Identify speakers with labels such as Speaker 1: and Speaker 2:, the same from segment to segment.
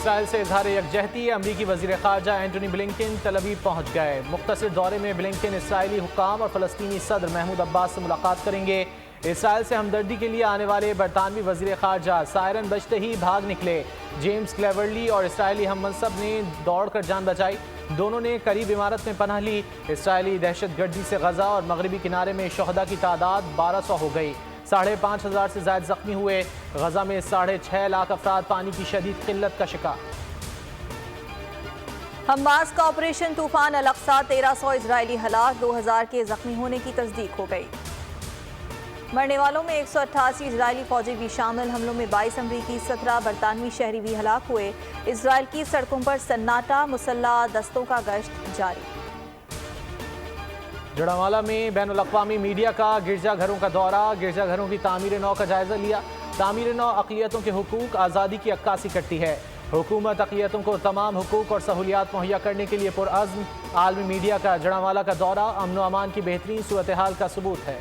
Speaker 1: اسرائیل سے اظہار یکجہتی، امریکی وزیر خارجہ اینٹونی بلنکن تل ابیب پہنچ گئے۔ مختصر دورے میں بلنکن اسرائیلی حکام اور فلسطینی صدر محمود عباس سے ملاقات کریں گے۔ اسرائیل سے ہمدردی کے لیے آنے والے برطانوی وزیر خارجہ سائرن بجتے ہی بھاگ نکلے۔ جیمز کلیورلی اور اسرائیلی ہم منصب نے دوڑ کر جان بچائی۔ دونوں نے قریب عمارت میں پناہ لی۔ اسرائیلی دہشت گردی سے غزہ اور مغربی کنارے میں شہداء کی تعداد 1200 ہو گئی۔ 5,500 سے زائد زخمی ہوئے۔ غزہ میں 6.5 لاکھ افراد پانی کی شدید قلت کا شکار۔
Speaker 2: حماس کا آپریشن طوفان الاقصی، 1300 اسرائیلی ہلاک، 2000 کے زخمی ہونے کی تصدیق ہو گئی۔ مرنے والوں میں 188 اسرائیلی فوجی بھی شامل۔ حملوں میں 22 امریکی، 17 برطانوی شہری بھی ہلاک ہوئے۔ اسرائیل کی سڑکوں پر سناٹا، مسلح دستوں کا گشت جاری۔
Speaker 1: جڑانوالہ میں بین الاقوامی میڈیا کا گرجا گھروں کا دورہ، گرجا گھروں کی تعمیر نو کا جائزہ لیا۔ تعمیر نو اقلیتوں کے حقوق، آزادی کی عکاسی کرتی ہے۔ حکومت اقلیتوں کو تمام حقوق اور سہولیات مہیا کرنے کے لیے پرعزم۔ عالمی میڈیا کا جڑانوالہ کا دورہ امن و امان کی بہترین صورتحال کا ثبوت ہے۔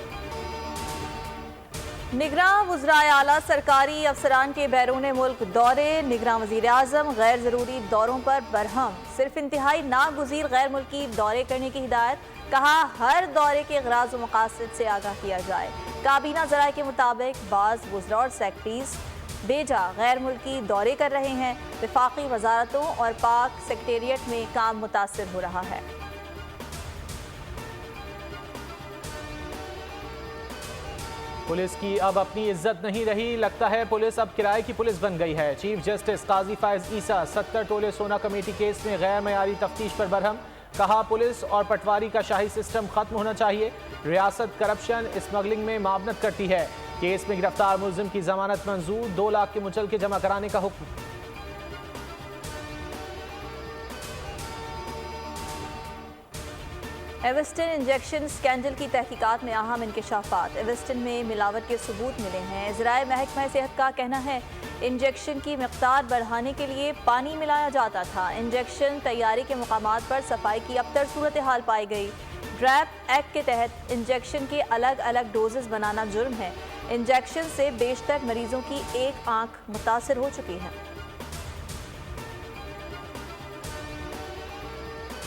Speaker 2: نگراں وزرائے اعلیٰ سرکاری افسران کے بیرون ملک دورے، نگراں وزیر اعظم غیر ضروری دوروں پر برہم، صرف انتہائی ناگزیر غیر ملکی دورے کرنے کی ہدایت۔ کہا ہر دورے کے غراض و مقاصد سے آگاہ کیا جائے۔ کابینہ ذرائع کے مطابق بعض وزراء اور سیکرٹریز بیجا غیر ملکی دورے کر رہے ہیں۔ وفاقی وزارتوں اور پاک سیکریٹریٹ میں کام متاثر ہو رہا ہے۔
Speaker 1: پولیس کی اب اپنی عزت نہیں رہی، لگتا ہے پولیس اب کرائے کی پولیس بن گئی ہے۔ چیف جسٹس قاضی فائز عیسیٰ 70 تولے سونا کمیٹی کیس میں غیر معیاری تفتیش پر برہم۔ کہا پولیس اور پٹواری کا شاہی سسٹم ختم ہونا چاہیے۔ ریاست کرپشن اسمگلنگ میں معاونت کرتی ہے۔ کیس میں گرفتار ملزم کی ضمانت منظور، 2 لاکھ کے مچلکے جمع کرانے کا حکم۔
Speaker 2: ایوسٹن انجیکشن اسکینڈل کی تحقیقات میں اہم انکشافات۔ ایوسٹن میں ملاوٹ کے ثبوت ملے ہیں۔ ذرائع محکمہ صحت کا کہنا ہے انجیکشن کی مقدار بڑھانے کے لیے پانی ملایا جاتا تھا۔ انجیکشن تیاری کے مقامات پر صفائی کی ابتر صورتحال پائی گئی۔ ڈریپ ایکٹ کے تحت انجیکشن کے الگ الگ ڈوزز بنانا جرم ہے۔ انجیکشن سے بیشتر مریضوں کی ایک آنکھ متاثر ہو چکی ہے۔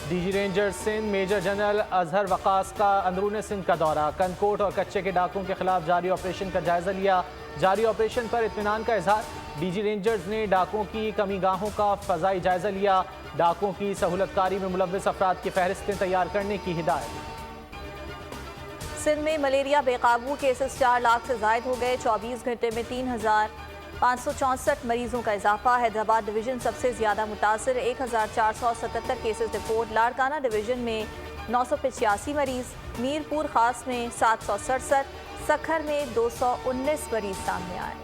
Speaker 1: D G ranger Sindh major general Azhar Waqas کا اندرون سندھ کا دورہ، کنکوٹ اور کچے کے ڈاکوؤں کے خلاف جاری آپریشن کا جائزہ لیا۔ جاری آپریشن پر اطمینان کا اظہار۔ ڈی جی رینجرز نے ڈاکوؤں کی کمی گاہوں کا فضائی جائزہ لیا۔ ڈاکوؤں کی سہولت کاری میں ملوث افراد کی فہرستیں تیار کرنے کی ہدایت۔
Speaker 2: سندھ میں ملیریا بے قابو، کیسز 4 لاکھ سے زائد ہو گئے۔ 24 گھنٹے میں 3,564 مریضوں کا اضافہ۔ حیدرآباد ڈویژن سب سے زیادہ متاثر، 1,477 کیسز رپورٹ۔ لاڑکانہ ڈویژن میں 985 مریض، میر پور خاص میں 767، سکھر میں 219 مریض سامنے آئے۔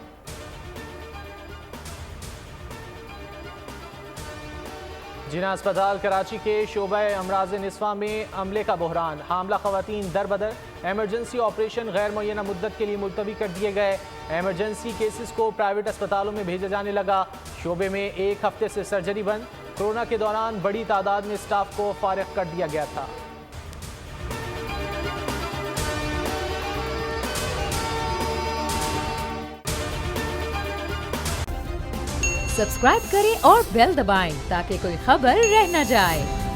Speaker 1: جناح اسپتال کراچی کے شعبہ امراض نسواں میں عملے کا بحران، حاملہ خواتین در بدر۔ ایمرجنسی آپریشن غیر معینہ مدت کے لیے ملتوی کر دیے گئے۔ ایمرجنسی کیسز کو پرائیویٹ اسپتالوں میں بھیجا جانے لگا۔ شعبے میں 1 ہفتے سے سرجری بند۔ کورونا کے دوران بڑی تعداد میں سٹاف کو فارغ کر دیا گیا تھا۔
Speaker 3: سبسکرائب کریں اور بیل دبائیں تاکہ کوئی خبر رہ نہ جائے۔